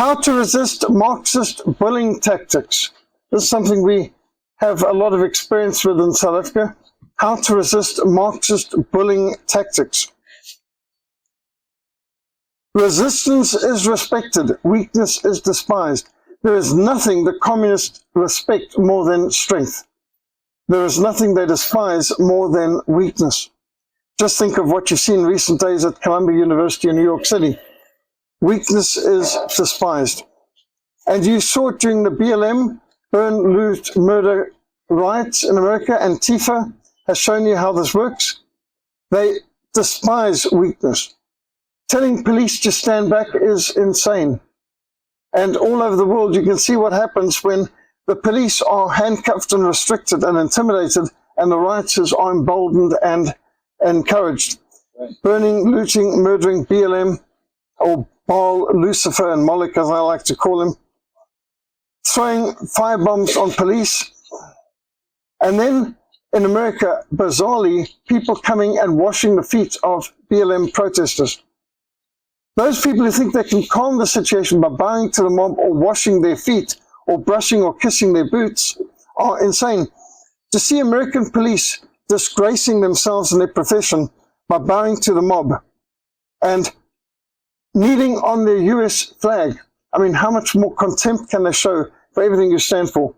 How to resist Marxist bullying tactics. This is something we have a lot of experience with in South Africa. How to resist Marxist bullying tactics. Resistance is respected, weakness is despised. There is nothing the communists respect more than strength. There is nothing they despise more than weakness. Just think of what you've seen in recent days at Columbia University in New York City. Weakness is despised. And you saw it during the BLM, burn, loot, murder riots in America, and Antifa has shown you how this works. They despise weakness. Telling police to stand back is insane. And all over the world, you can see what happens when the police are handcuffed and restricted and intimidated, and the rioters are emboldened and encouraged. Right. Burning, looting, murdering BLM, or Baal, Lucifer, and Moloch, as I like to call him. Throwing firebombs on police. And then in America, bizarrely, people coming and washing the feet of BLM protesters. Those people who think they can calm the situation by bowing to the mob or washing their feet or brushing or kissing their boots are insane. To see American police disgracing themselves in their profession by bowing to the mob and kneeling on the US flag, I mean, how much more contempt can they show for everything you stand for?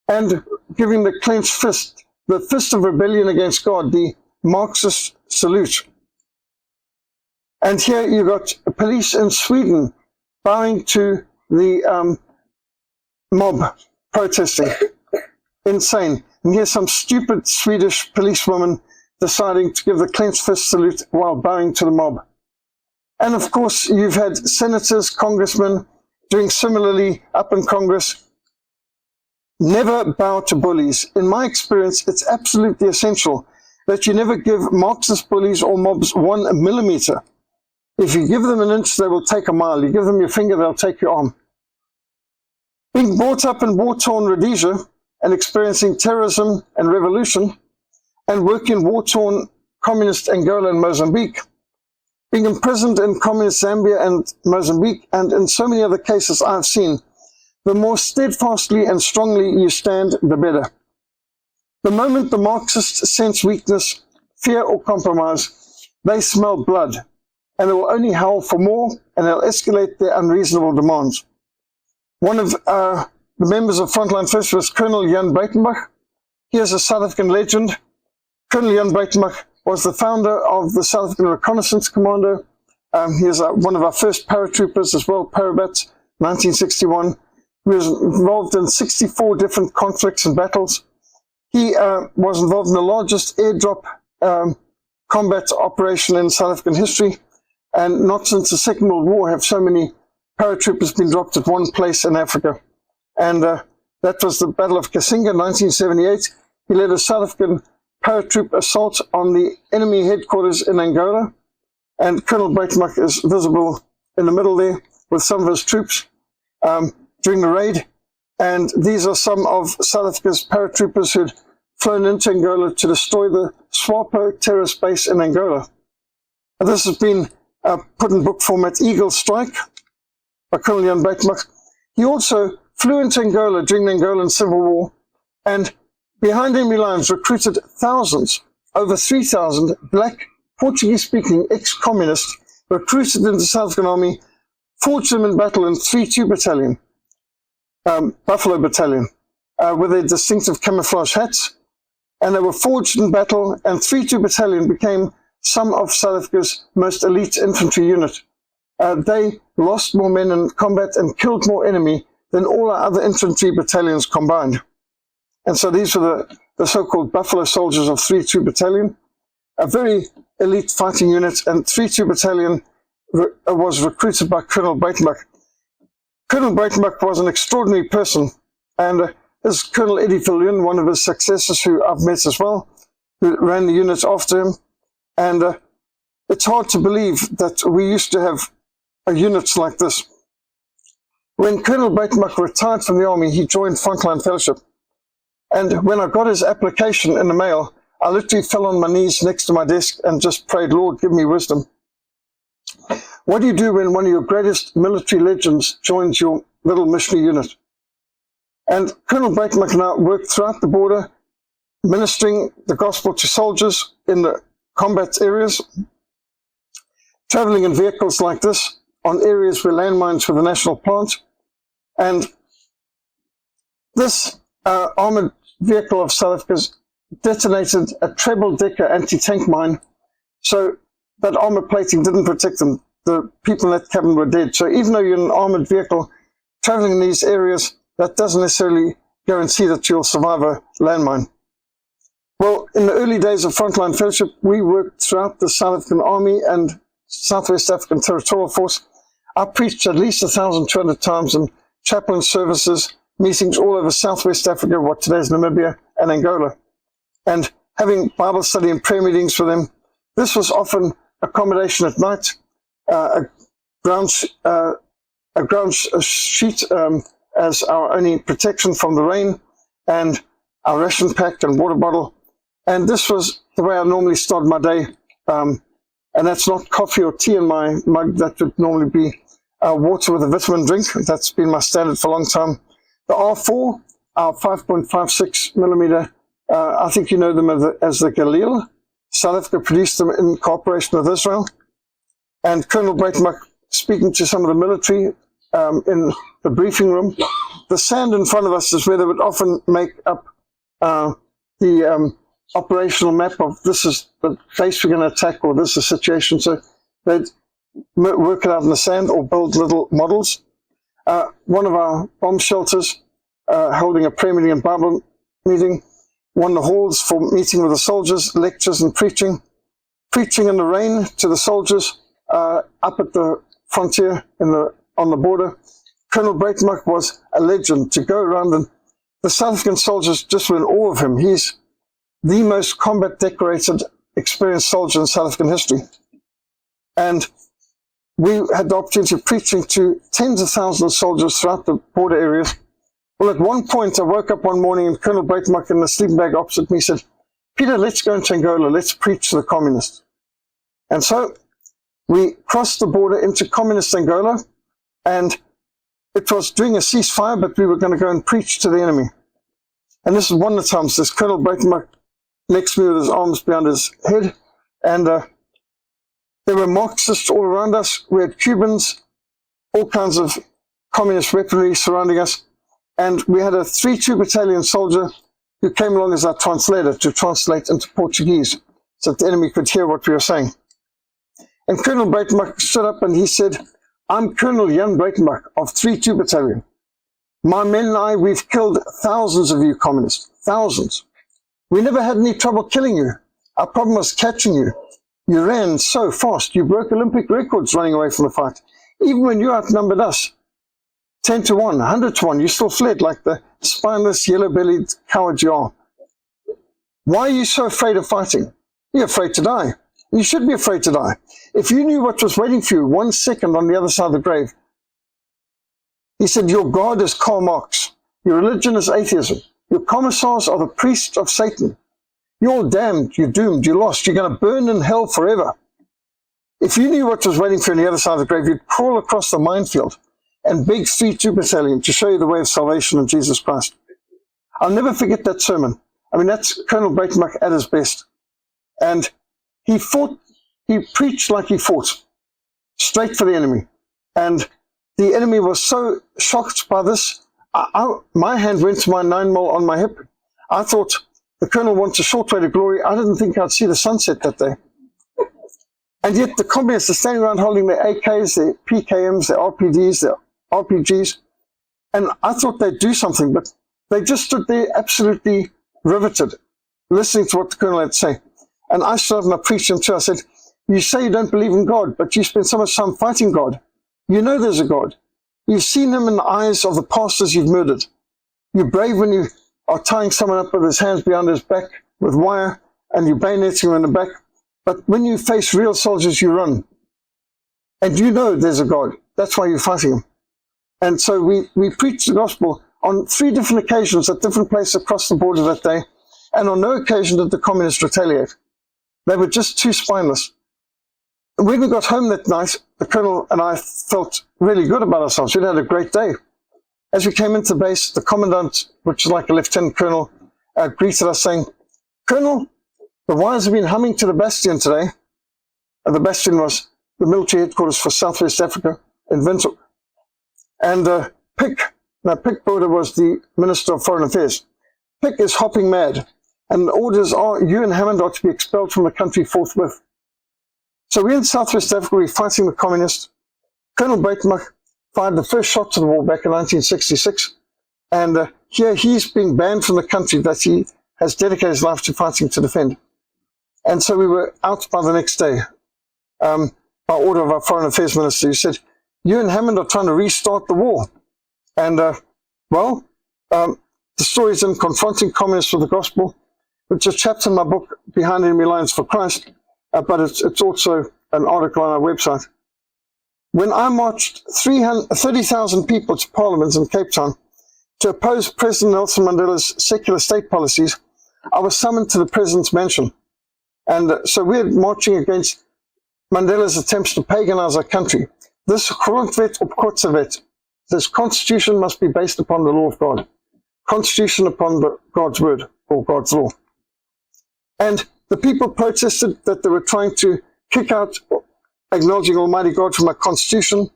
And giving the clenched fist, the fist of rebellion against God, the Marxist salute. And here you got police in Sweden bowing to the mob protesting. Insane. And here's some stupid Swedish policewoman deciding to give the clenched fist salute while bowing to the mob. And of course, you've had senators, congressmen doing similarly up in Congress. Never bow to bullies. In my experience, it's absolutely essential that you never give Marxist bullies or mobs 1 millimeter. If you give them an inch, they will take a mile. You give them your finger, they'll take your arm. Being brought up in war-torn Rhodesia and experiencing terrorism and revolution, and working in war-torn communist Angola and Mozambique, being imprisoned in communist Zambia and Mozambique, and in so many other cases I've seen, the more steadfastly and strongly you stand, the better. The moment the Marxists sense weakness, fear, or compromise, they smell blood, and they will only howl for more, and they'll escalate their unreasonable demands. One of the members of Frontline First was Colonel Jan Breytenbach. He is a South African legend. Colonel Jan Breytenbach was the founder of the South African Reconnaissance Commando. He is one of our first paratroopers as well, Parabats, 1961. He was involved in 64 different conflicts and battles. He was involved in the largest airdrop combat operation in South African history. And not since the Second World War have so many paratroopers been dropped at one place in Africa. And that was the Battle of Kasinga, 1978. He led a South African paratroop assault on the enemy headquarters in Angola. And Colonel Breytenbach is visible in the middle there with some of his troops during the raid. And these are some of South Africa's paratroopers who'd flown into Angola to destroy the SWAPO terrorist base in Angola. And this has been put in book format, Eagle Strike, by Colonel Jan Breytenbach. He also flew into Angola during the Angolan Civil War, and behind enemy lines recruited thousands, over 3,000 black, Portuguese-speaking ex-communists recruited into the South African Army, forged them in battle in 3-2 Battalion, Buffalo Battalion, with their distinctive camouflage hats, and they were forged in battle, and 3-2 Battalion became some of South Africa's most elite infantry unit. They lost more men in combat and killed more enemy than all our other infantry battalions combined. And so these were the so-called Buffalo soldiers of 3-2 Battalion, a very elite fighting unit, and 3-2 Battalion was recruited by Colonel Breytenbach. Colonel Breytenbach was an extraordinary person, and this is Colonel Eddie Viljoen, one of his successors who I've met as well, who ran the unit after him. And it's hard to believe that we used to have units like this. When Colonel Breytenbach retired from the army, he joined Frontline Fellowship. And when I got his application in the mail, I literally fell on my knees next to my desk and just prayed, Lord, give me wisdom. What do you do when one of your greatest military legends joins your little missionary unit? And Colonel Breytenbach and I worked throughout the border, ministering the gospel to soldiers in the combat areas, traveling in vehicles like this on areas where landmines were the national plant. And this armored vehicle of South Africa's detonated a treble-decker anti-tank mine, so that armor plating didn't protect them. The people in that cabin were dead. So even though you're in an armored vehicle traveling in these areas, that doesn't necessarily guarantee that you'll survive a landmine. Well, in the early days of Frontline Fellowship, we worked throughout the South African Army and Southwest African Territorial Force. I preached at least 1,200 times in chaplain services, meetings all over Southwest Africa, what today is Namibia and Angola, and having Bible study and prayer meetings for them. This was often accommodation at night, a ground sheet as our only protection from the rain, and our ration pack and water bottle. And this was the way I normally start my day. And that's not coffee or tea in my mug. That would normally be water with a vitamin drink. That's been my standard for a long time. The R4, our 5.56 millimeter, I think you know them as the Galil. South Africa produced them in cooperation with Israel. And Colonel Breytenbach speaking to some of the military in the briefing room. The sand in front of us is where they would often make up the operational map of this is the place we're going to attack, or this is the situation. So they'd work it out in the sand or build little models. One of our bomb shelters, holding a prayer meeting and Bible meeting. One of the halls for meeting with the soldiers, lectures and preaching. Preaching in the rain to the soldiers up at the frontier on the border. Colonel Breytenbach was a legend to go around, and the South African soldiers just were in awe of him. He's the most combat decorated, experienced soldier in South African history. And we had the opportunity of preaching to tens of thousands of soldiers throughout the border areas. Well, at one point, I woke up one morning and Colonel Breytenbach in the sleeping bag opposite me said, "Peter, let's go into Angola. Let's preach to the communists." And so we crossed the border into communist Angola, and it was during a ceasefire, but we were going to go and preach to the enemy. And this is one of the times there's Colonel Breytenbach next to me with his arms behind his head, and there were Marxists all around us. We had Cubans, all kinds of communist weaponry surrounding us, and we had a 3-2 battalion soldier who came along as our translator to translate into Portuguese so that the enemy could hear what we were saying. And Colonel Breytenbach stood up and he said, "I'm Colonel Jan Breytenbach of 3-2 battalion. My men and I, we've killed thousands of you communists, thousands. We never had any trouble killing you. Our problem was catching you. You ran so fast. You broke Olympic records running away from the fight. Even when you outnumbered us, 10 to 1, 100 to 1, you still fled like the spineless, yellow-bellied coward you are. Why are you so afraid of fighting? You're afraid to die. You should be afraid to die. If you knew what was waiting for you 1 second on the other side of the grave." He said, "Your God is Karl Marx. Your religion is atheism. Your commissars are the priests of Satan. You're damned, you're doomed, you're lost. You're going to burn in hell forever. If you knew what was waiting for you on the other side of the grave, you'd crawl across the minefield and beg 3-2 battalion to show you the way of salvation in Jesus Christ." I'll never forget that sermon. I mean, that's Colonel Breytenbach at his best. And he preached like he fought, straight for the enemy. And the enemy was so shocked by this, my hand went to my 9mm on my hip. I thought the colonel wants a short way to glory. I didn't think I'd see the sunset that day. And yet the communists are standing around holding their AKs, their PKMs, their RPDs, their RPGs. And I thought they'd do something, but they just stood there absolutely riveted, listening to what the colonel had to say. And I stood up and I preached him too. I said, "You say you don't believe in God, but you spend so much time fighting God. You know there's a God. You've seen him in the eyes of the pastors you've murdered. You're brave when you are tying someone up with his hands behind his back with wire and you're bayoneting him in the back. But when you face real soldiers, you run. And you know there's a God. That's why you're fighting him." And so we preached the gospel on 3 different occasions at different places across the border that day. And on no occasion did the communists retaliate. They were just too spineless. when we got home that night, the colonel and I felt really good about ourselves. We'd had a great day. As we came into base, the commandant, which is like a lieutenant colonel, greeted us saying, "Colonel, the wires have been humming to the bastion today." The bastion was the military headquarters for Southwest Africa in Windhoek. And Pick Botha was the Minister of Foreign Affairs. Pick is hopping mad, and the orders are you and Hammond are to be expelled from the country forthwith. So we're in Southwest Africa, we're fighting the communists. Colonel Breytenbach fired the first shots of the war back in 1966, and here he's being banned from the country that he has dedicated his life to fighting to defend. And so we were out by the next day, by order of our Foreign Affairs Minister, who said, "You and Hammond are trying to restart the war." And, the story's in Confronting Communists with the Gospel, which is a chapter in my book, Behind Enemy Lines for Christ, but it's also an article on our website. When I marched 30,000 people to Parliament in Cape Town to oppose President Nelson Mandela's secular state policies, I was summoned to the President's mansion. And so we're marching against Mandela's attempts to paganize our country. This grondwet op kortse, this constitution must be based upon the law of God. Constitution upon God's word, or God's law. And the people protested that they were trying to kick out acknowledging Almighty God from our constitution.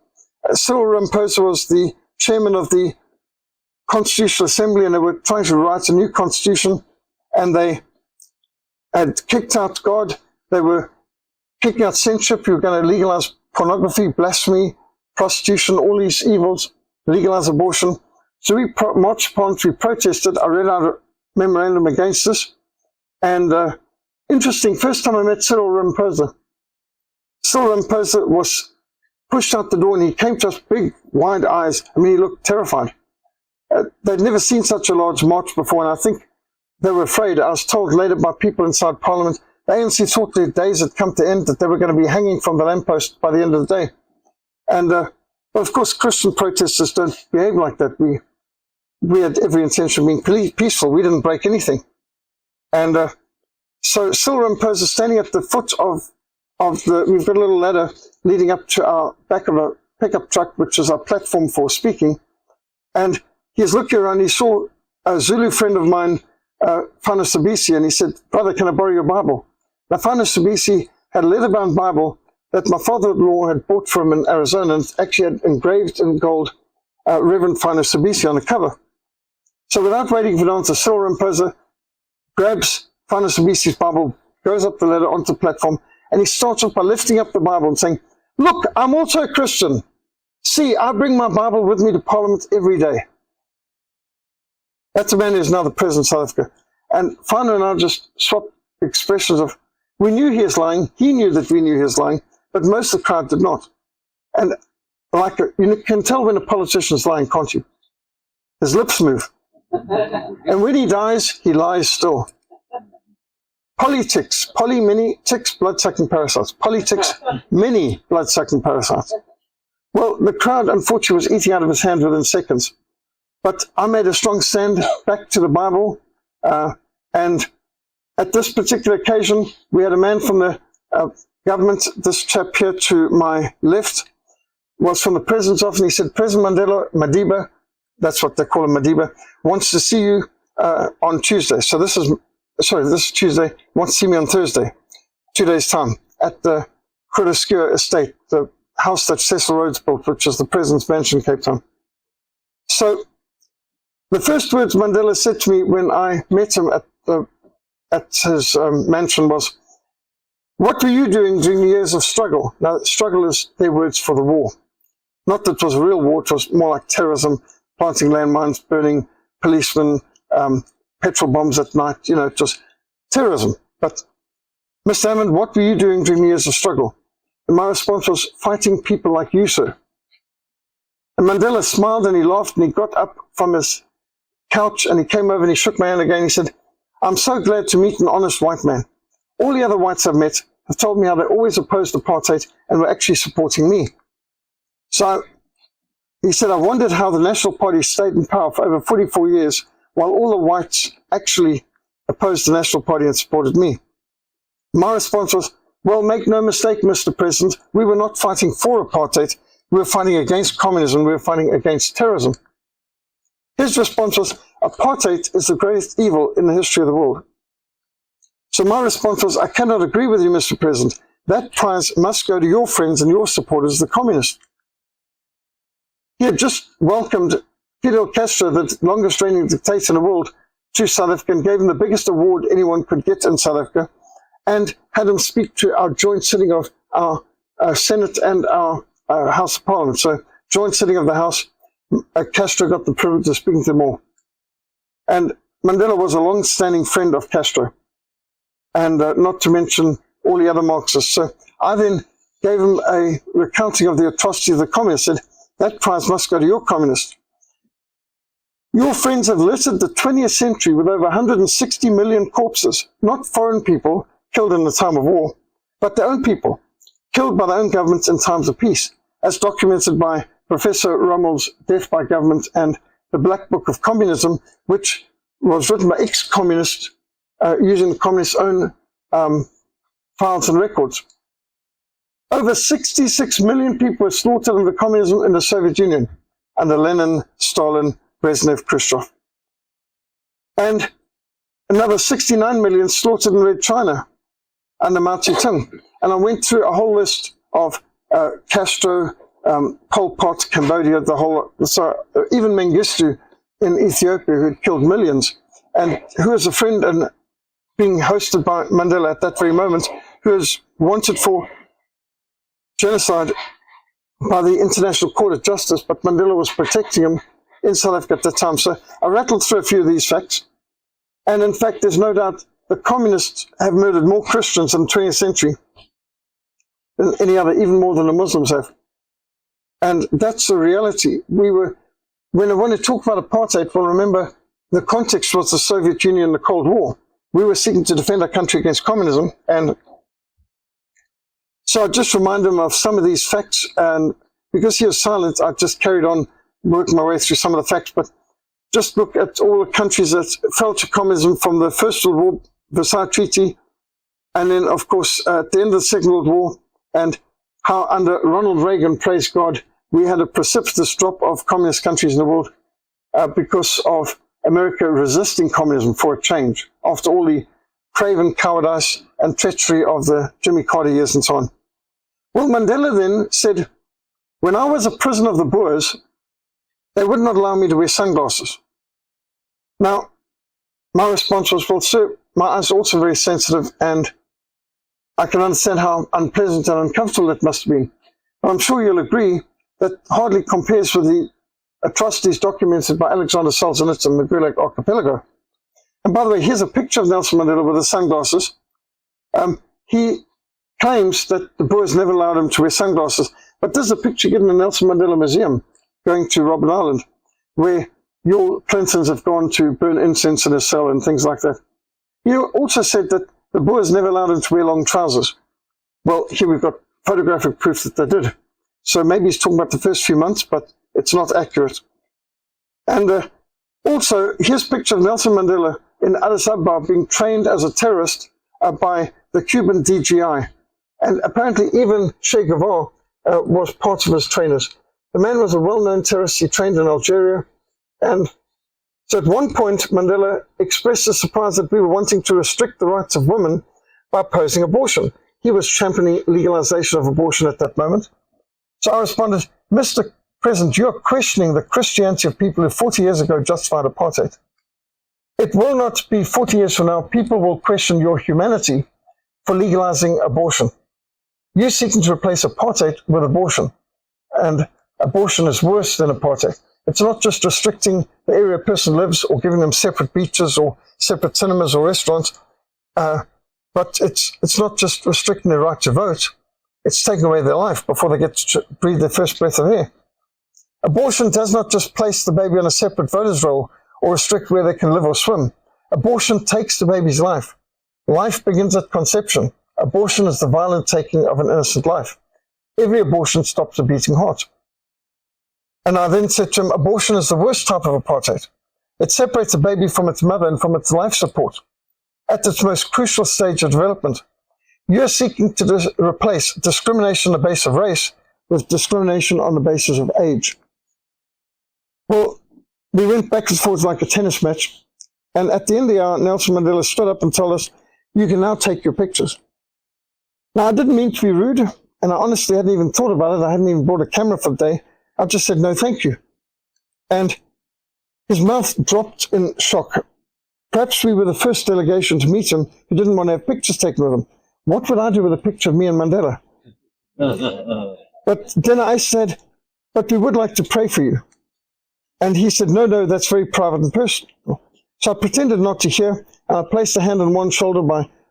Cyril Ramaphosa was the chairman of the Constitutional Assembly, and they were trying to write a new constitution, and they had kicked out God. They were kicking out censorship. You were going to legalize pornography, blasphemy, prostitution, all these evils, legalize abortion. So we marched upon, we protested. I read out a memorandum against this. And interesting, first time I met Cyril Ramaphosa. Cyril Ramaphosa was pushed out the door, and he came to us, big, wide eyes. I mean, he looked terrified. They'd never seen such a large march before, and I think they were afraid. I was told later by people inside Parliament, the ANC thought their days had come to end, that they were going to be hanging from the lamppost by the end of the day. And, but of course, Christian protesters don't behave like that. We had every intention of being peaceful. We didn't break anything. And so Cyril Ramaphosa standing at the foot of we've got a little ladder leading up to our back of a pickup truck, which is our platform for speaking. And he's looking around, he saw a Zulu friend of mine, Fana Sabisi, and he said, "Brother, can I borrow your Bible?" Now, Fana Sabisi had a leather-bound Bible that my father-in-law had bought from him in Arizona, and actually had engraved in gold Reverend Fana Sabisi on the cover. So without waiting for the answer, Cyril Ramaphosa grabs Fana Sabisi's Bible, goes up the ladder onto the platform, and he starts off by lifting up the Bible and saying, "Look, I'm also a Christian. See, I bring my Bible with me to Parliament every day." That's a man who's now the President of South Africa. And Fana and I just swapped expressions of, we knew he was lying, he knew that we knew he was lying, but most of the crowd did not. And you can tell when a politician is lying, can't you? His lips move. And when he dies, he lies still. Polyticks, many ticks, blood-sucking parasites. Polyticks, many blood-sucking parasites. Well, the crowd, unfortunately, was eating out of his hand within seconds. But I made a strong stand back to the Bible. And at this particular occasion, we had a man from the government. This chap here to my left was from the President's office. And he said, "President Mandela, Madiba," that's what they call him, Madiba, "wants to see you on Tuesday." So this is Tuesday. Wants to see me on Thursday, 2 days' time, at the Krugerskeur estate, the house that Cecil Rhodes built, which is the President's mansion in Cape Town. So the first words Mandela said to me when I met him at his mansion was, "What were you doing during the years of struggle?" Now, struggle is their words for the war. Not that it was a real war, it was more like terrorism, planting landmines, burning policemen, petrol bombs at night, it was terrorism. But, "Mr. Hammond, what were you doing during the years of struggle?" And my response was, "Fighting people like you, sir." And Mandela smiled and he laughed and he got up from his couch and he came over and he shook my hand again. He said, "I'm so glad to meet an honest white man. All the other whites I've met have told me how they always opposed apartheid and were actually supporting me." So he said, "I wondered how the National Party stayed in power for over 44 years while all the whites actually opposed the National Party and supported me." My response was, Well, make no mistake, Mr. President, we were not fighting for apartheid. We were fighting against communism. We were fighting against terrorism. His response was, apartheid is the greatest evil in the history of the world. So my response was, I cannot agree with you, Mr. President. That prize must go to your friends and your supporters, the communists. He had just welcomed Fidel Castro, the longest reigning dictator in the world, to South Africa and gave him the biggest award anyone could get in South Africa, and had him speak to our joint sitting of our Senate and our House of Parliament. So joint sitting of the House, Castro got the privilege of speaking to them all. And Mandela was a long-standing friend of Castro, and not to mention all the other Marxists. So I then gave him a recounting of the atrocity of the communists, said, that prize must go to your communists. Your friends have littered the 20th century with over 160 million corpses, not foreign people killed in the time of war, but their own people, killed by their own governments in times of peace, as documented by Professor Rommel's Death by Government and the Black Book of Communism, which was written by ex-communists using the communists' own files and records. Over 66 million people were slaughtered under communism in the Soviet Union, under Lenin, Stalin, Brezhnev, Khrushchev. And another 69 million slaughtered in Red China under Mao Zedong. And I went through a whole list of Castro, Pol Pot, Cambodia, even Mengistu in Ethiopia, who had killed millions, and who was a friend and being hosted by Mandela at that very moment, who was wanted for genocide by the International Court of Justice, but Mandela was protecting him in South Africa at that time. So I rattled through a few of these facts. And in fact, there's no doubt the communists have murdered more Christians in the 20th century than any other, even more than the Muslims have. And that's the reality. When I want to talk about apartheid, well, remember, the context was the Soviet Union and the Cold War. We were seeking to defend our country against communism. And so I just reminded him of some of these facts. And because he was silent, I just carried on working my way through some of the facts. But just look at all the countries that fell to communism from the First World War, Versailles Treaty, and then, of course, at the end of the Second World War, and how under Ronald Reagan, praise God, we had a precipitous drop of communist countries in the world because of America resisting communism for a change after all the craven cowardice and treachery of the Jimmy Carter years and so on. Well, Mandela then said, when I was a prisoner of the Boers, they would not allow me to wear sunglasses. Now, my response was, well, sir, my eyes are also very sensitive, and I can understand how unpleasant and uncomfortable it must have been. But I'm sure you'll agree that hardly compares with the atrocities documented by Alexander Solzhenitsyn in the Gulag Archipelago. And by the way, here's a picture of Nelson Mandela with his sunglasses. He claims that the Boers never allowed him to wear sunglasses, but there's a picture given in the Nelson Mandela Museum going to Robben Island, where your Clintons have gone to burn incense in his cell and things like that. He also said that the Boers never allowed him to wear long trousers. Well, here we've got photographic proof that they did. So maybe he's talking about the first few months, but it's not accurate. And also, here's a picture of Nelson Mandela in Addis Ababa being trained as a terrorist by the Cuban DGI. And apparently even Che Guevara was part of his trainers. The man was a well-known terrorist. He trained in Algeria. And so at one point, Mandela expressed his surprise that we were wanting to restrict the rights of women by opposing abortion. He was championing legalization of abortion at that moment. So I responded, Mr. President, you're questioning the Christianity of people who 40 years ago justified apartheid. It will not be 40 years from now, people will question your humanity for legalizing abortion. You're seeking to replace apartheid with abortion. And abortion is worse than apartheid. It's not just restricting the area a person lives or giving them separate beaches or separate cinemas or restaurants, but it's not just restricting their right to vote. It's taking away their life before they get to breathe their first breath of air. Abortion does not just place the baby on a separate voter's roll or restrict where they can live or swim. Abortion takes the baby's life. Life begins at conception. Abortion is the violent taking of an innocent life. Every abortion stops a beating heart. And I then said to him, abortion is the worst type of apartheid. It separates a baby from its mother and from its life support at its most crucial stage of development. You're seeking to replace discrimination on the basis of race with discrimination on the basis of age. Well, we went back and forth like a tennis match. And at the end of the hour, Nelson Mandela stood up and told us, you can now take your pictures. Now, I didn't mean to be rude, and I honestly hadn't even thought about it. I hadn't even brought a camera for the day. I just said, no, thank you. And his mouth dropped in shock. Perhaps we were the first delegation to meet him who didn't want to have pictures taken with him. What would I do with a picture of me and Mandela? But then I said, but we would like to pray for you. And he said, no, that's very private and personal. So I pretended not to hear, and I placed a hand on one shoulder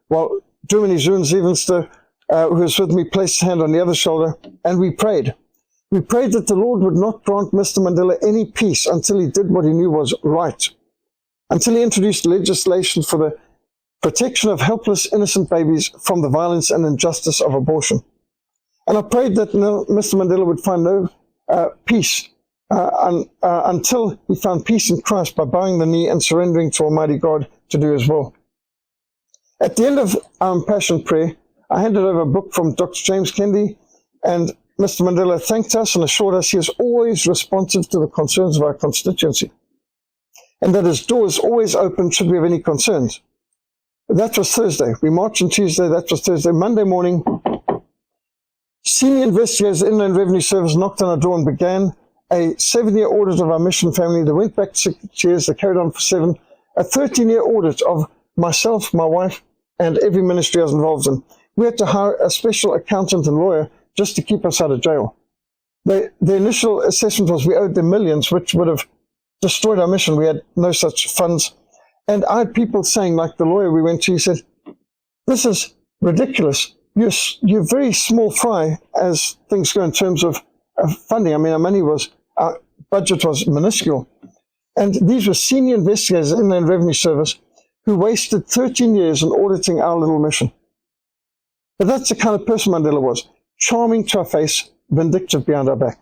while Germany Zoonzevenster, who was with me, placed his hand on the other shoulder, and we prayed. We prayed that the Lord would not grant Mr. Mandela any peace until he did what he knew was right, until he introduced legislation for the protection of helpless, innocent babies from the violence and injustice of abortion. And I prayed that Mr. Mandela would find no peace until he found peace in Christ by bowing the knee and surrendering to Almighty God to do his will. At the end of our Passion Prayer, I handed over a book from Dr. James Kennedy, and Mr. Mandela thanked us and assured us he is always responsive to the concerns of our constituency, and that his door is always open should we have any concerns. That was Thursday. We marched on Tuesday. That was Thursday. Monday morning, senior investigators of the Inland Revenue Service knocked on our door and began a 7-year audit of our mission family. They went back 6 years. They carried on for 7. A 13-year audit of myself, my wife, and every ministry I was involved in. We had to hire a special accountant and lawyer just to keep us out of jail. The initial assessment was we owed them millions, which would have destroyed our mission. We had no such funds. And I had people saying, like the lawyer we went to, he said, this is ridiculous. You're very small fry as things go in terms of funding. I mean, our budget was minuscule. And these were senior investigators in the Inland Revenue Service who wasted 13 years in auditing our little mission. But that's the kind of person Mandela was. Charming to our face, vindictive behind our back.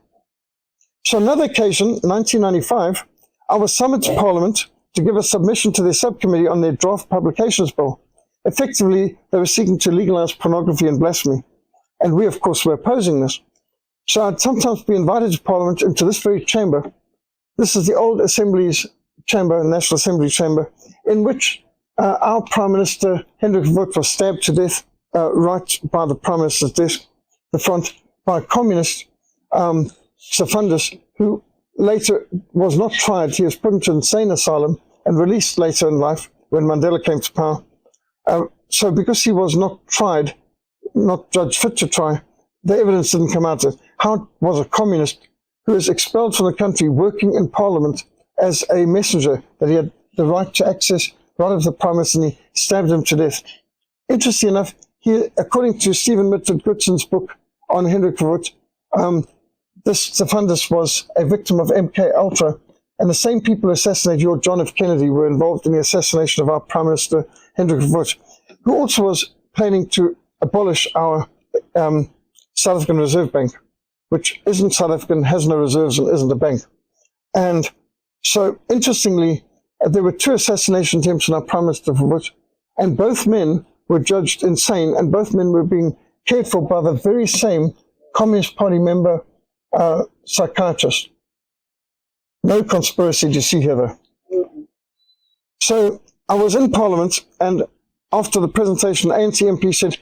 So another occasion, 1995, I was summoned to Parliament to give a submission to their subcommittee on their draft publications bill. Effectively, they were seeking to legalize pornography and blasphemy. And we, of course, were opposing this. So I'd sometimes be invited to Parliament into this very chamber. This is the old Assembly's chamber, National Assembly chamber, in which our Prime Minister, Hendrik Verwoerd, was stabbed to death right by the Prime Minister's desk, the front, by a communist, Safundis, who later was not tried. He was put into an insane asylum and released later in life when Mandela came to power. So because he was not tried, not judged fit to try, the evidence didn't come out. How was a communist who was expelled from the country working in Parliament as a messenger, that he had the right to access right of the Prime Minister, and he stabbed him to death. Interesting enough, he, according to Stephen Mitford Goodson's book on Hendrik Verwoerd, this Safundis was a victim of MK Ultra, and the same people who assassinated your John F. Kennedy were involved in the assassination of our Prime Minister, Hendrik Verwoerd, who also was planning to abolish our South African Reserve Bank, which isn't South African, has no reserves, and isn't a bank. And so, interestingly, there were 2 assassination attempts on our Prime Minister Verwoerd, and both men were judged insane, and both men were being cared for by the very same Communist Party member psychiatrist. No conspiracy to see here, though. So I was in Parliament, and after the presentation, the ANC MP said,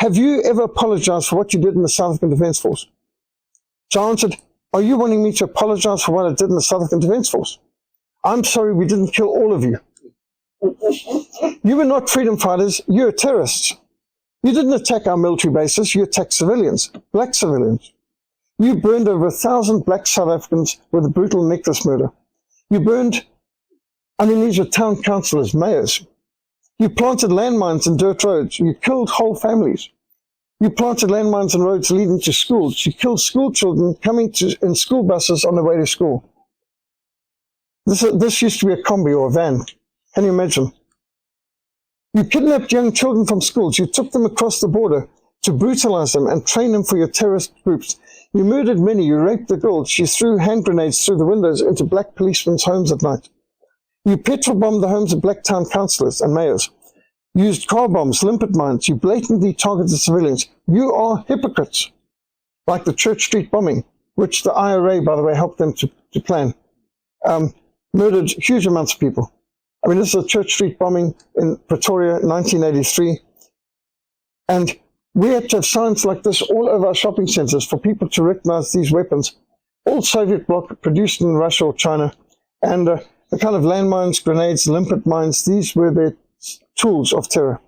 have you ever apologized for what you did in the South African Defence Force? So I answered, are you wanting me to apologize for what I did in the South African Defence Force? I'm sorry we didn't kill all of you. You were not freedom fighters, you were terrorists. You didn't attack our military bases, you attacked civilians, black civilians. You burned over 1,000 black South Africans with a brutal necklace murder. You burned, these were town councillors, mayors. You planted landmines in dirt roads. You killed whole families. You planted landmines in roads leading to schools. You killed school children coming in school buses on their way to school. This used to be a combi or a van. Can you imagine? You kidnapped young children from schools. You took them across the border to brutalize them and train them for your terrorist groups. You murdered many. You raped the girls. You threw hand grenades through the windows into black policemen's homes at night. You petrol bombed the homes of black town councillors and mayors. used car bombs, limpet mines. You blatantly targeted civilians. You are hypocrites, like the Church Street bombing, which the IRA, by the way, helped them to plan. Murdered huge amounts of people. I mean, this is a Church Street bombing in Pretoria, 1983. And we had to have signs like this all over our shopping centers for people to recognize these weapons, all Soviet bloc, produced in Russia or China. And the kind of landmines, grenades, limpet mines, these were their tools of terror.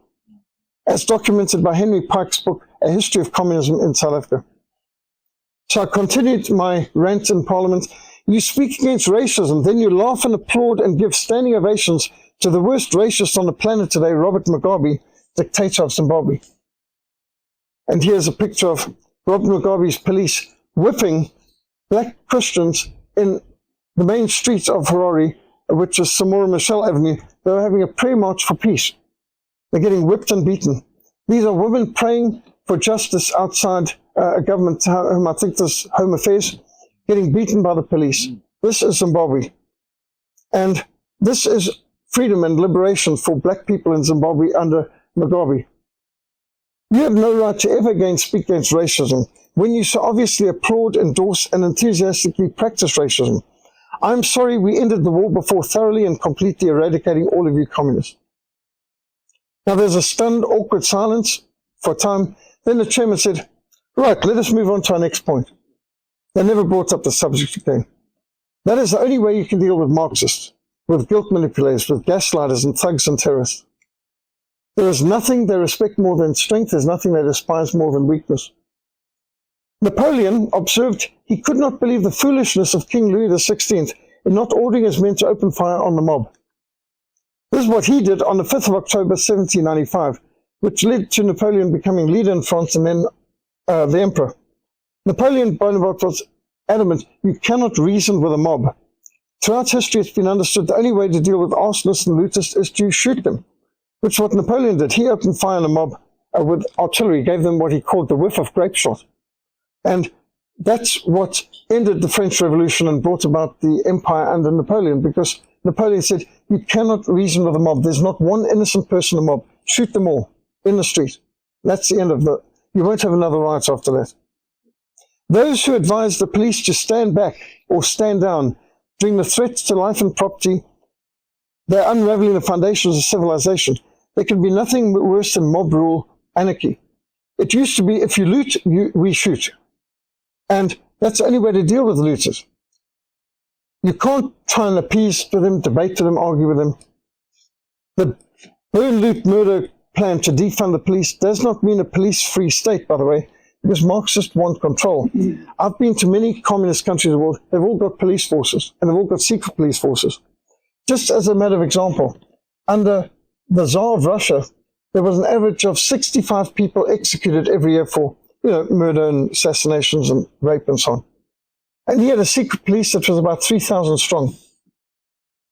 As documented by Henry Pike's book, A History of Communism in South Africa. So I continued my rant in Parliament. You speak against racism, then you laugh and applaud and give standing ovations to the worst racist on the planet today, Robert Mugabe, dictator of Zimbabwe. And here's a picture of Robert Mugabe's police whipping black Christians in the main street of Harare, which is Samora Machel Avenue. They were having a prayer march for peace. They're getting whipped and beaten. These are women praying for justice outside a government home, I think this Home Affairs, getting beaten by the police. This is Zimbabwe. And this is freedom and liberation for black people in Zimbabwe under Mugabe. You have no right to ever again speak against racism when you so obviously applaud, endorse, and enthusiastically practice racism. I'm sorry we ended the war before thoroughly and completely eradicating all of you communists. Now there's a stunned, awkward silence for a time. Then the chairman said, right, let us move on to our next point. They never brought up the subject again. That is the only way you can deal with Marxists, with guilt manipulators, with gaslighters and thugs and terrorists. There is nothing they respect more than strength. There's nothing they despise more than weakness. Napoleon observed he could not believe the foolishness of King Louis XVI in not ordering his men to open fire on the mob. This is what he did on the 5th of October, 1795, which led to Napoleon becoming leader in France and then the emperor. Napoleon Bonaparte was adamant, you cannot reason with a mob. Throughout history, it's been understood the only way to deal with arsonists and looters is to shoot them, which is what Napoleon did. He opened fire on a mob with artillery, gave them what he called the whiff of grape shot. And that's what ended the French Revolution and brought about the empire under Napoleon, because Napoleon said, you cannot reason with a mob. There's not one innocent person in a mob. Shoot them all in the street. That's the end of the... You won't have another riot after that. Those who advise the police to stand back or stand down during the threats to life and property, they're unraveling the foundations of civilization. There can be nothing worse than mob rule anarchy. It used to be, if you loot, we shoot. And that's the only way to deal with looters. You can't try and appease to them, debate to them, argue with them. The burn, loot, murder plan to defund the police does not mean a police-free state, by the way, because Marxists want control. I've been to many communist countries in the world. They've all got police forces, and they've all got secret police forces. Just as a matter of example, under the Tsar of Russia, there was an average of 65 people executed every year for, murder and assassinations and rape and so on. And he had a secret police that was about 3,000 strong.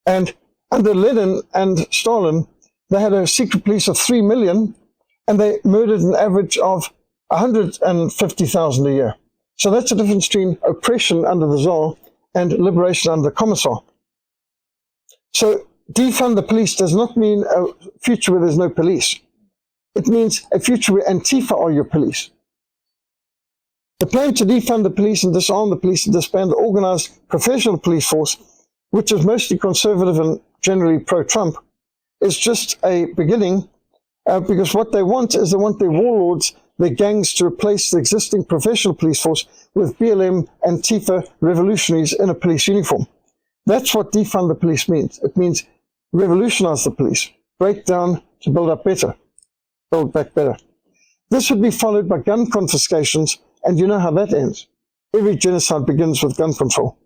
And under Lenin and Stalin, they had a secret police of 3 million, and they murdered an average of 150,000 a year. So that's the difference between oppression under the Tsar and liberation under the Commissar. So defund the police does not mean a future where there's no police. It means a future where Antifa are your police. The plan to defund the police and disarm the police and disband the organized professional police force, which is mostly conservative and generally pro-Trump, is just a beginning, because what they want is they want their warlords, their gangs, to replace the existing professional police force with BLM, Antifa revolutionaries in a police uniform. That's what defund the police means. It means revolutionize the police, break down to build up better, build back better. This would be followed by gun confiscations, and you know how that ends. Every genocide begins with gun control.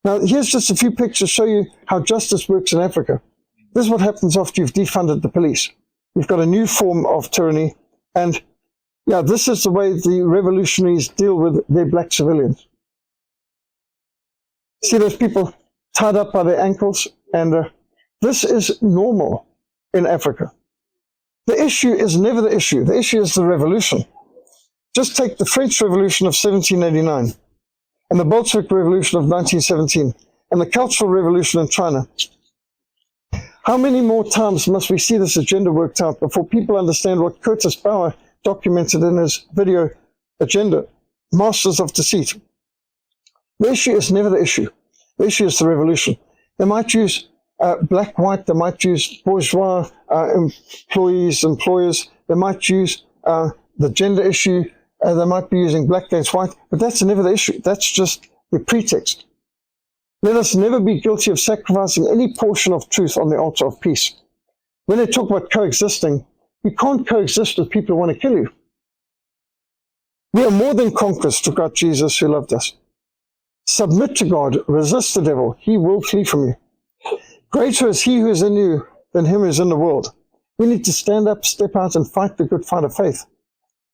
Now, here's just a few pictures to show you how justice works in Africa. This is what happens after you've defunded the police. You've got a new form of tyranny, and this is the way the revolutionaries deal with their black civilians. See those people tied up by their ankles? And this is normal in Africa. The issue is never the issue. The issue is the revolution. Just take the French Revolution of 1789 and the Bolshevik Revolution of 1917 and the Cultural Revolution in China. How many more times must we see this agenda worked out before people understand what Curtis Bauer documented in his video agenda, Masters of Deceit? The issue is never the issue. The issue is the revolution. They might use black, white, they might use bourgeois, employees, employers, they might use the gender issue, they might be using black against white, but that's never the issue. That's just the pretext. Let us never be guilty of sacrificing any portion of truth on the altar of peace. When they talk about coexisting, you can't coexist with people who want to kill you. We are more than conquerors through God Jesus who loved us. Submit to God, resist the devil, he will flee from you. Greater is he who is in you than him who is in the world. We need to stand up, step out, and fight the good fight of faith.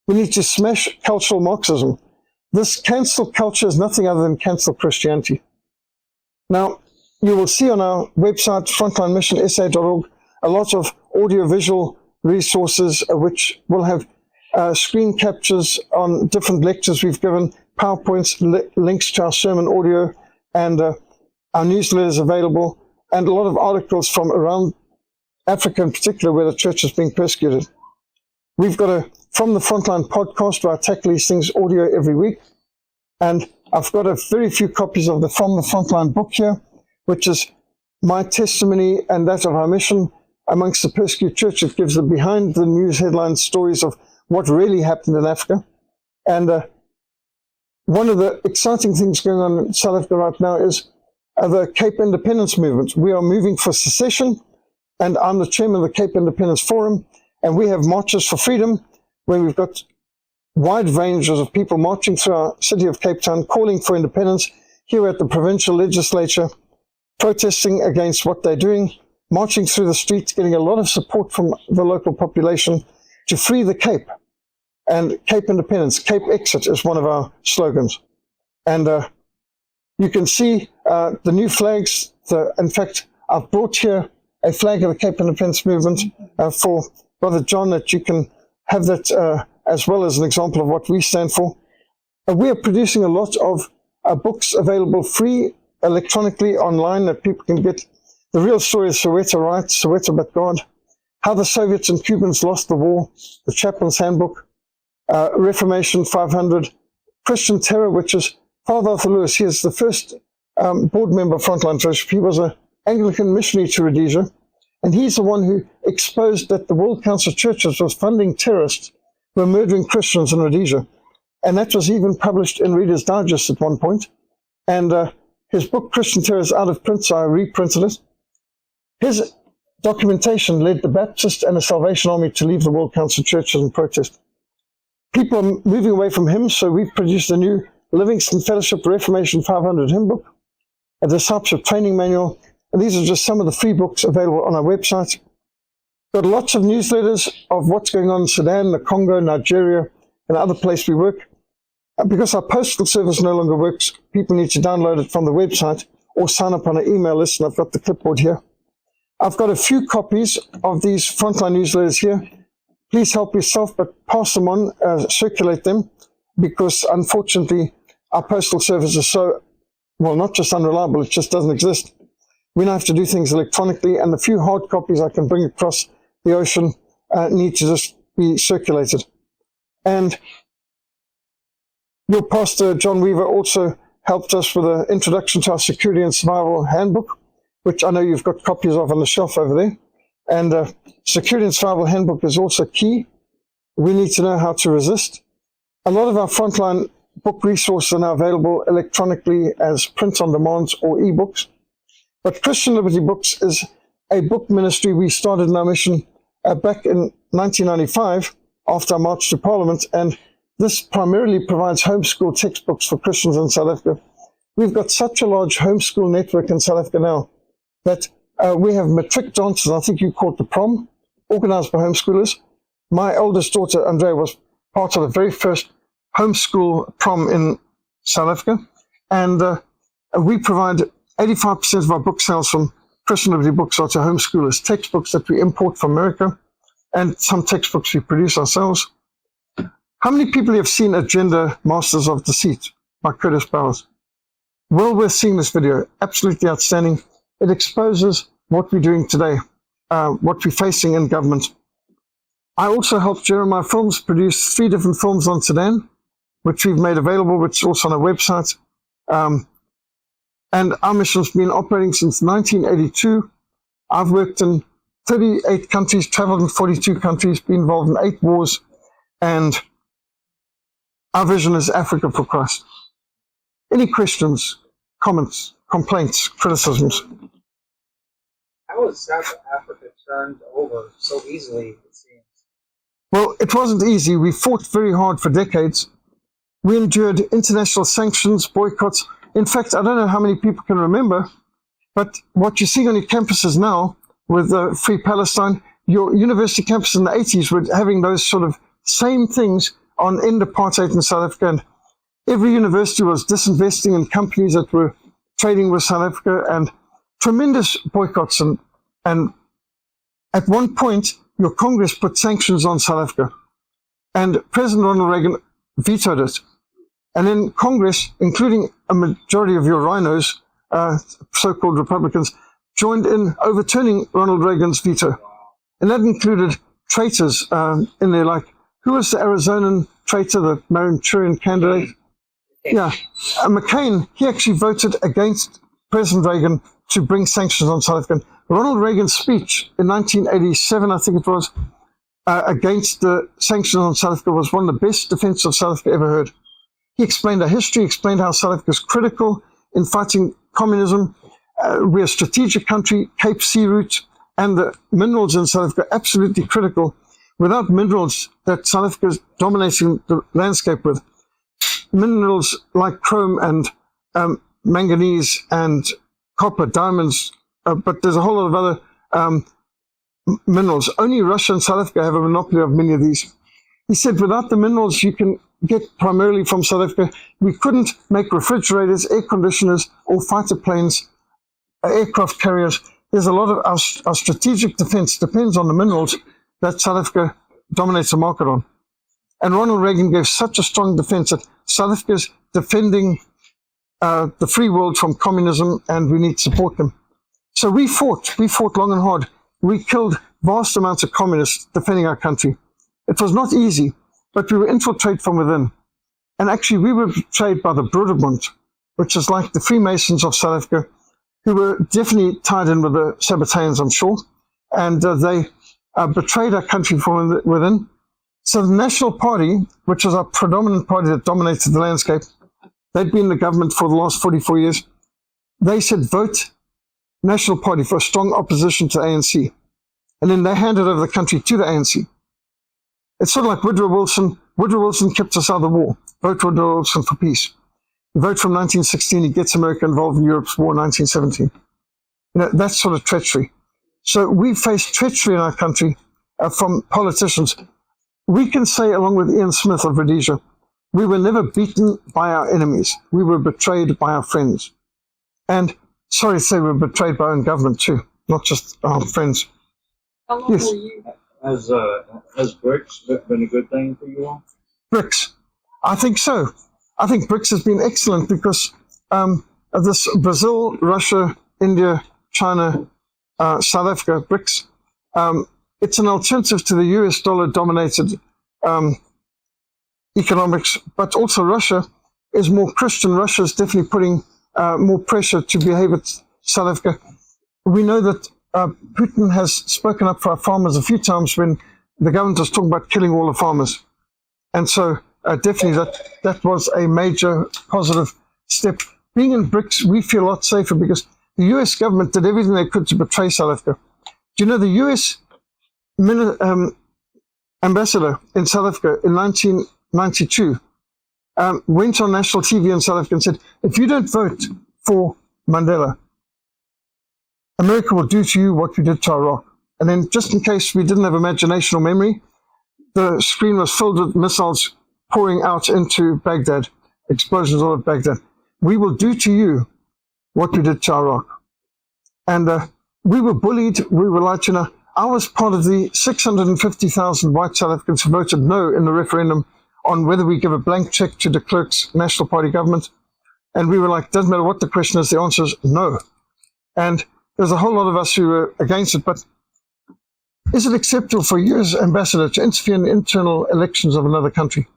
We need to smash cultural Marxism. This cancel culture is nothing other than cancel Christianity. Now, you will see on our website, frontlinemissionsa.org, a lot of audio-visual resources which will have screen captures on different lectures we've given, PowerPoints, links to our sermon audio, and our newsletters available, and a lot of articles from around Africa in particular where the church is being persecuted. We've got a From the Frontline podcast where I tackle these things audio every week. And I've got a very few copies of the From the Frontline book here, which is my testimony and that of our mission amongst the persecuted church. It gives the behind the news headline stories of what really happened in Africa. And one of the exciting things going on in South Africa right now is the Cape Independence movement. We are moving for secession, and I'm the chairman of the Cape Independence Forum, and we have marches for freedom where we've got wide ranges of people marching through our city of Cape Town, calling for independence, here at the provincial legislature, protesting against what they're doing, marching through the streets, getting a lot of support from the local population to free the Cape. And Cape Independence, Cape Exit is one of our slogans. And you can see the new flags. In fact, I've brought here a flag of the Cape Independence movement for Brother John, that you can have that as well as an example of what we stand for. We are producing a lot of books available free electronically online that people can get. The Real Story of Soweto Right, Soweto But God, How the Soviets and Cubans Lost the War, The Chaplain's Handbook, Reformation 500, Christian Terror, which is Father Arthur Lewis. He is the first board member of Frontline Fellowship. He was an Anglican missionary to Rhodesia, and he's the one who exposed that the World Council of Churches was funding terrorists who were murdering Christians in Rhodesia. And that was even published in Reader's Digest at one point. And his book, Christian Terror, is out of print, so I reprinted it. His documentation led the Baptist and the Salvation Army to leave the World Council of Churches and protest. People are moving away from hymns, so we've produced a new Livingston Fellowship Reformation 500 hymn book, a discipleship training manual, and these are just some of the free books available on our website. Got lots of newsletters of what's going on in Sudan, the Congo, Nigeria, and other places we work. Because our postal service no longer works, people need to download it from the website or sign up on an email list, and I've got the clipboard here. I've got a few copies of these Frontline newsletters here. Please help yourself, but pass them on, circulate them, because unfortunately our postal service is so, well, not just unreliable, it just doesn't exist. We now have to do things electronically, and the few hard copies I can bring across the ocean need to just be circulated. And your pastor, John Weaver, also helped us with an introduction to our Security and Survival Handbook, which I know you've got copies of on the shelf over there. And Security and Survival Handbook is also key. We need to know how to resist. A lot of our Frontline book resources are now available electronically as print on demand or ebooks. But Christian Liberty Books is a book ministry we started in our mission back in 1995 after our march to Parliament, and this primarily provides homeschool textbooks for Christians in South Africa. We've got such a large homeschool network in South Africa now that we have matric dances, I think you call it the prom, organized by homeschoolers. My oldest daughter, Andrea, was part of the very first homeschool prom in South Africa, and we provide 85% of our book sales from Christian Liberty Books are to homeschoolers, textbooks that we import from America, and some textbooks we produce ourselves. How many people have seen Agenda Masters of Deceit by Curtis Bauer? Well worth seeing this video. Absolutely outstanding. It exposes what we're doing today. what we're facing in government. I also helped Jeremiah Films produce 3 different films on Sudan, which we've made available, which is also on our website. And our mission's been operating since 1982. I've worked in 38 countries, traveled in 42 countries, been involved in 8 wars, and our vision is Africa for Christ. Any questions, comments, complaints, criticisms? How was South Africa turned over so easily, it seems? Well, it wasn't easy. We fought very hard for decades. We endured international sanctions, boycotts. In fact, I don't know how many people can remember, but what you're seeing on your campuses now with Free Palestine, your university campuses in the 80s were having those sort of same things on end apartheid in South Africa. And every university was disinvesting in companies that were trading with South Africa, and tremendous boycotts. And at one point, your Congress put sanctions on South Africa, and President Ronald Reagan vetoed it. And then Congress, including a majority of your rhinos, so-called Republicans, joined in overturning Ronald Reagan's veto. And that included traitors in there, like, who was the Arizonan traitor, the Manchurian candidate? Yeah, McCain, he actually voted against President Reagan to bring sanctions on South Africa. Ronald Reagan's speech in 1987, I think it was, against the sanctions on South Africa was one of the best defense of South Africa ever heard. He explained our history, explained how South Africa is critical in fighting communism. We're a strategic country, Cape Sea route, and the minerals in South Africa are absolutely critical. Without minerals that South Africa is dominating the landscape with, minerals like chrome and manganese and copper, diamonds, but there's a whole lot of other minerals. Only Russia and South Africa have a monopoly of many of these. He said without the minerals you can get primarily from South Africa, we couldn't make refrigerators, air conditioners, or fighter planes, aircraft carriers. There's a lot of our strategic defense depends on the minerals that South Africa dominates the market on. And Ronald Reagan gave such a strong defense that South Africa is defending the free world from communism, and we need to support them. So we fought long and hard. We killed vast amounts of communists defending our country. It was not easy, but we were infiltrated from within. And actually, we were betrayed by the Broederbond, which is like the Freemasons of South Africa, who were definitely tied in with the Sabbateans, I'm sure. And they betrayed our country from within. So the National Party, which was our predominant party that dominated the landscape, they'd been in the government for the last 44 years. They said, vote National Party for a strong opposition to the ANC. And then they handed over the country to the ANC. It's sort of like Woodrow Wilson. Woodrow Wilson kept us out of the war. Vote Woodrow Wilson for peace. You vote from 1916, he gets America involved in Europe's war in 1917. You know, that's sort of treachery. So we faced treachery in our country from politicians. We can say, along with Ian Smith of Rhodesia, we were never beaten by our enemies. We were betrayed by our friends. And sorry to say, we were betrayed by our own government too, not just our friends. How long were you? Has BRICS been a good thing for you all? BRICS, I think so. I think BRICS has been excellent because of this Brazil, Russia, India, China, South Africa, BRICS. It's an alternative to the US dollar-dominated economics, but also Russia is more Christian. Russia is definitely putting more pressure to behave at South Africa. We know that Putin has spoken up for our farmers a few times when the government was talking about killing all the farmers. And so definitely that was a major positive step. Being in BRICS, we feel a lot safer because the US government did everything they could to betray South Africa. Do you know the US ambassador in South Africa in 1992 went on national TV in South Africa and said, if you don't vote for Mandela, America will do to you what we did to Iraq. And then just in case we didn't have imagination or memory, the screen was filled with missiles pouring out into Baghdad, explosions all over Baghdad. We will do to you what we did to Iraq. And we were bullied, we were lied to. I was part of the 650,000 white South Africans who voted no in the referendum on whether we give a blank check to de Klerk's National Party government. And we were like, doesn't matter what the question is, the answer is no. And there's a whole lot of us who were against it, but Is it acceptable for a US ambassador to interfere in the internal elections of another country?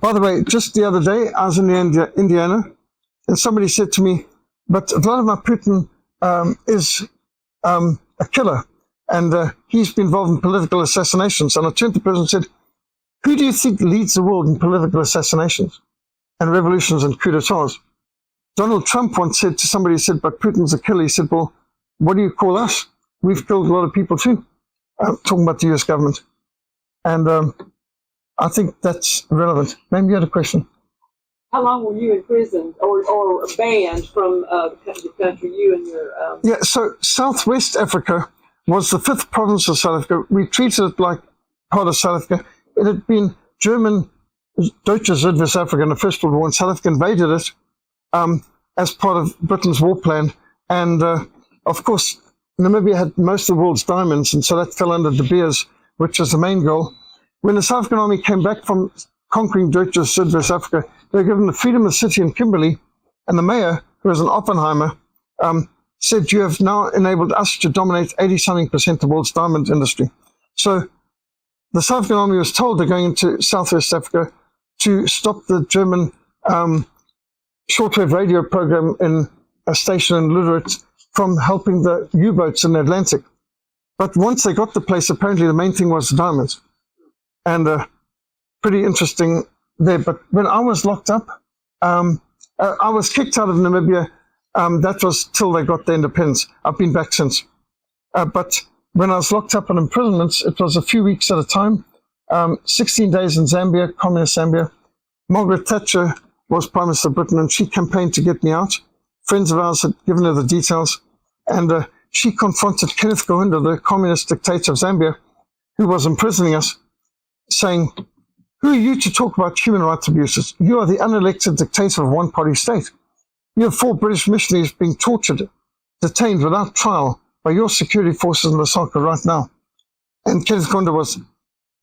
By the way, just the other day, I was in Indiana, and somebody said to me, but Vladimir Putin is a killer, and he's been involved in political assassinations. And I turned to the president and said, who do you think leads the world in political assassinations and revolutions and coup d'etats? Donald Trump once said to somebody, he said, but Putin's a killer. He said, well, what do you call us? We've killed a lot of people too. Talking about the US government. And I think that's relevant. Maybe you had a question. How long were you imprisoned or banned from the country, you and your... Yeah, so Southwest Africa was the 5th province of South Africa. We treated it like part of South Africa. It had been German Deutsche Südwestafrika in the First World War, and South Africa invaded it as part of Britain's war plan. And of course, Namibia had most of the world's diamonds, and so that fell under De Beers, which was the main goal. When the South African army came back from conquering Deutsche Südwestafrika, they were given the freedom of the city in Kimberley, and the mayor, who was an Oppenheimer, said, you have now enabled us to dominate 80-something% of the world's diamond industry. So the South African army was told they're going into Southwest Africa to stop the German shortwave radio program in a station in Lüderitz from helping the U-boats in the Atlantic. But once they got the place, apparently the main thing was the diamonds. And pretty interesting there. But when I was locked up, I was kicked out of Namibia. That was till they got their independence. I've been back since. But when I was locked up on imprisonments, it was a few weeks at a time. 16 days in Zambia, communist Zambia. Margaret Thatcher was Prime Minister of Britain, and she campaigned to get me out. Friends of ours had given her the details, and she confronted Kenneth Kaunda, the communist dictator of Zambia, who was imprisoning us, saying, who are you to talk about human rights abuses? You are the unelected dictator of a one-party state. You have 4 British missionaries being tortured, detained without trial by your security forces in Lusaka right now. And Kenneth Kaunda was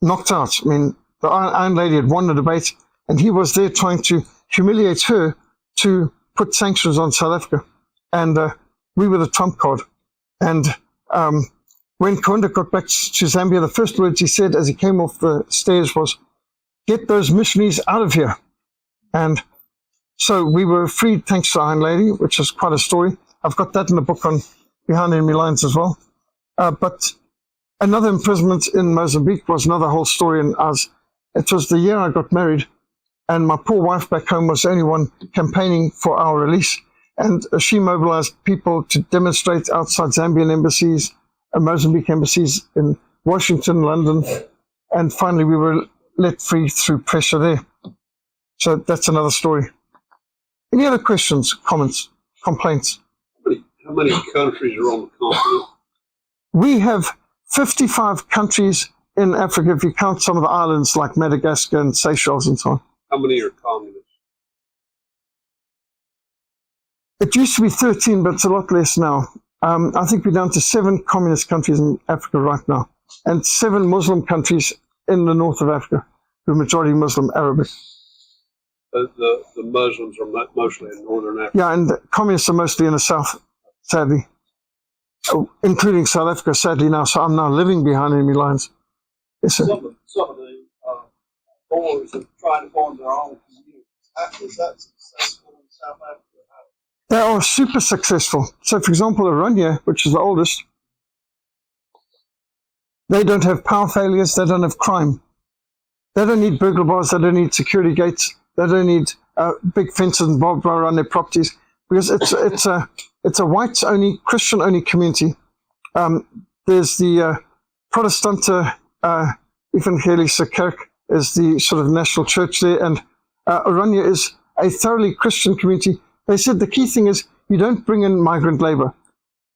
knocked out. I mean, the Iron Lady had won the debate, and he was there trying to humiliate her to put sanctions on South Africa. And we were the trump card. And when Kaunda got back to Zambia, the first words he said as he came off the stairs was, get those missionaries out of here. And so we were freed thanks to Iron Lady, which is quite a story. I've got that in the book on Behind Enemy Lines as well. But another imprisonment in Mozambique was another whole story. And it was the year I got married, and my poor wife back home was the only one campaigning for our release. And she mobilized people to demonstrate outside Zambian embassies, Mozambique embassies in Washington, London. And finally, we were let free through pressure there. So that's another story. Any other questions, comments, complaints? How many countries are on the continent? We have 55 countries in Africa, if you count some of the islands like Madagascar and Seychelles and so on. How many are communist? It used to be 13, but it's a lot less now. I think we're down to 7 communist countries in Africa right now, and 7 Muslim countries in the north of Africa, who are majority Muslim Arabic. The Muslims are mostly in northern Africa. Yeah, and the communists are mostly in the south, sadly, including South Africa, sadly now. So I'm now living behind enemy lines. Yes, sir. Some of the Boers have tried to form their own communities. Is that successful in South Africa? They are super successful. So, for example, Oranje, which is the oldest, they don't have power failures, they don't have crime. They don't need burglar bars, they don't need security gates, they don't need big fences and barbed wire around their properties, because it's a whites-only, Christian-only community. There's the Protestante Evangelische Kerk is the sort of national church there, and Oranje is a thoroughly Christian community. They said the key thing is you don't bring in migrant labor.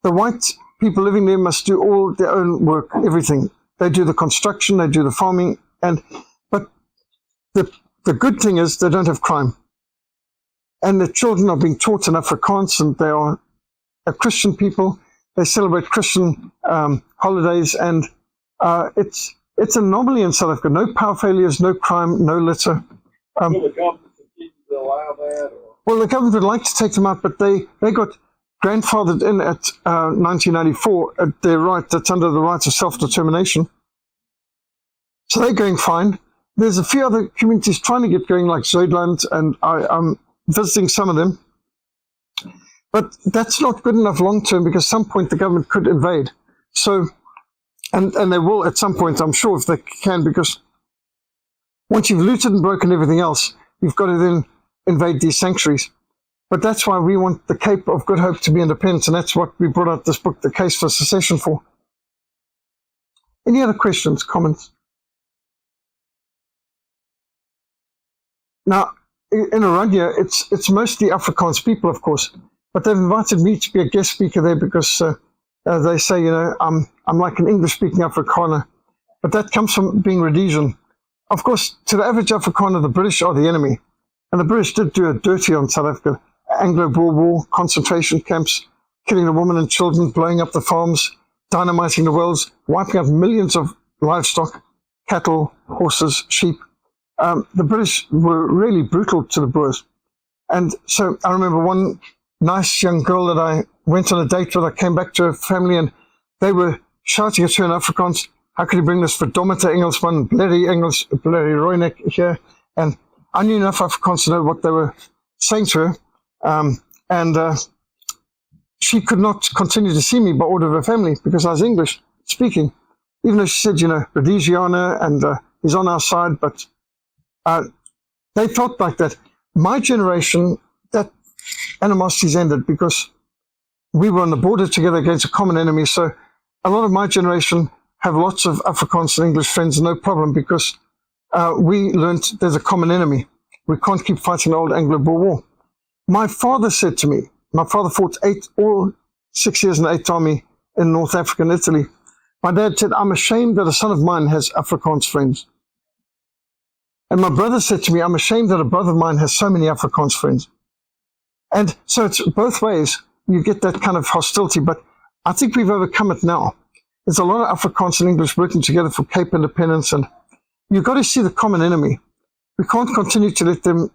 The white people living there must do all their own work, everything. They do the construction, they do the farming, but the good thing is they don't have crime. And the children are being taught in Afrikaans, and they are a Christian people. They celebrate Christian holidays, and it's an anomaly in South Africa. No power failures, no crime, no litter. Will the government continue to allow that? Or? Well, the government would like to take them out, but they got grandfathered in at 1994 at their right, that's under the right of self-determination. So they're going fine. There's a few other communities trying to get going, like Zuidland, and I'm visiting some of them. But that's not good enough long-term, because at some point the government could invade. So, and they will at some point, I'm sure, if they can, because once you've looted and broken everything else, you've got to then invade these sanctuaries. But that's why we want the Cape of Good Hope to be independent, and that's what we brought out this book, The Case for Secession, for. Any other questions, comments? Now, in Oranje, it's mostly Afrikaans people, of course, but they've invited me to be a guest speaker there because they say, I'm like an English-speaking Afrikaner, but that comes from being Rhodesian. Of course, to the average Afrikaner, the British are the enemy, and the British did do a dirty on South Africa. Anglo-Boer War, concentration camps, killing the women and children, blowing up the farms, dynamiting the wells, wiping out millions of livestock, cattle, horses, sheep. The British were really brutal to the Boers. And so I remember one nice young girl that I went on a date with. I came back to her family and they were shouting at her in Afrikaans, how could you bring this verdommete Engelsman, bloody Engels, bloody Roinek here? And I knew enough Afrikaans to know what they were saying to her. She could not continue to see me by order of her family because I was English speaking, even though she said, Rhodesianer, and he's on our side, but they felt like that. My generation, that animosity's ended because we were on the border together against a common enemy. So a lot of my generation have lots of Afrikaans and English friends, no problem, because we learned there's a common enemy. We can't keep fighting the old Anglo-Boer War. My father said to me, my father fought 6 years in the 8th Army in North Africa and Italy. My dad said, I'm ashamed that a son of mine has Afrikaans friends. And my brother said to me, I'm ashamed that a brother of mine has so many Afrikaans friends. And so it's both ways. You get that kind of hostility, but I think we've overcome it now. There's a lot of Afrikaans and English working together for Cape independence, and you've got to see the common enemy. We can't continue to let them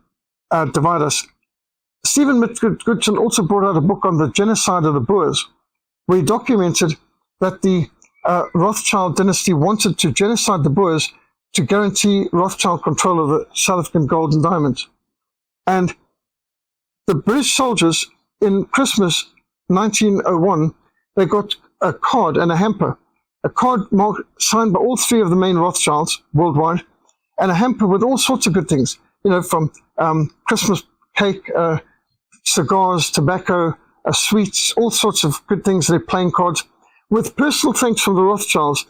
divide us. Stephen Mitgoodson also brought out a book on the genocide of the Boers, where he documented that the Rothschild dynasty wanted to genocide the Boers to guarantee Rothschild control of the South African gold and diamonds. And the British soldiers in Christmas 1901, they got a card and a hamper, a card signed by all three of the main Rothschilds worldwide, and a hamper with all sorts of good things, from Christmas cake, cigars, tobacco, sweets, all sorts of good things. They're playing cards with personal thanks from the Rothschilds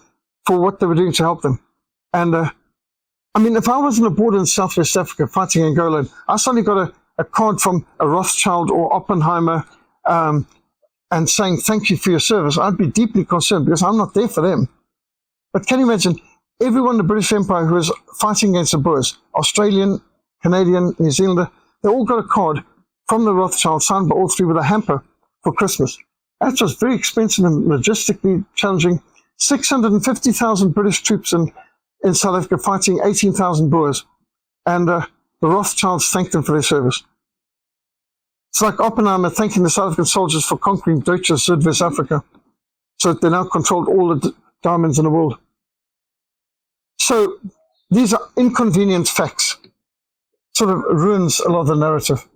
for what they were doing to help them. And if I was on a border in Southwest Africa fighting Angola, I suddenly got a card from a Rothschild or Oppenheimer and saying thank you for your service, I'd be deeply concerned because I'm not there for them. But can you imagine everyone in the British Empire who was fighting against the Boers, Australian, Canadian, New Zealander, they all got a card from the Rothschild signed by all three with a hamper for Christmas. That was very expensive and logistically challenging. 650,000 British troops in South Africa fighting 18,000 Boers. And the Rothschilds thanked them for their service. It's like Oppenheimer thanking the South African soldiers for conquering Deutsche Südwest Africa, so that they now controlled all the diamonds in the world. So these are inconvenient facts. Sort of ruins a lot of the narrative.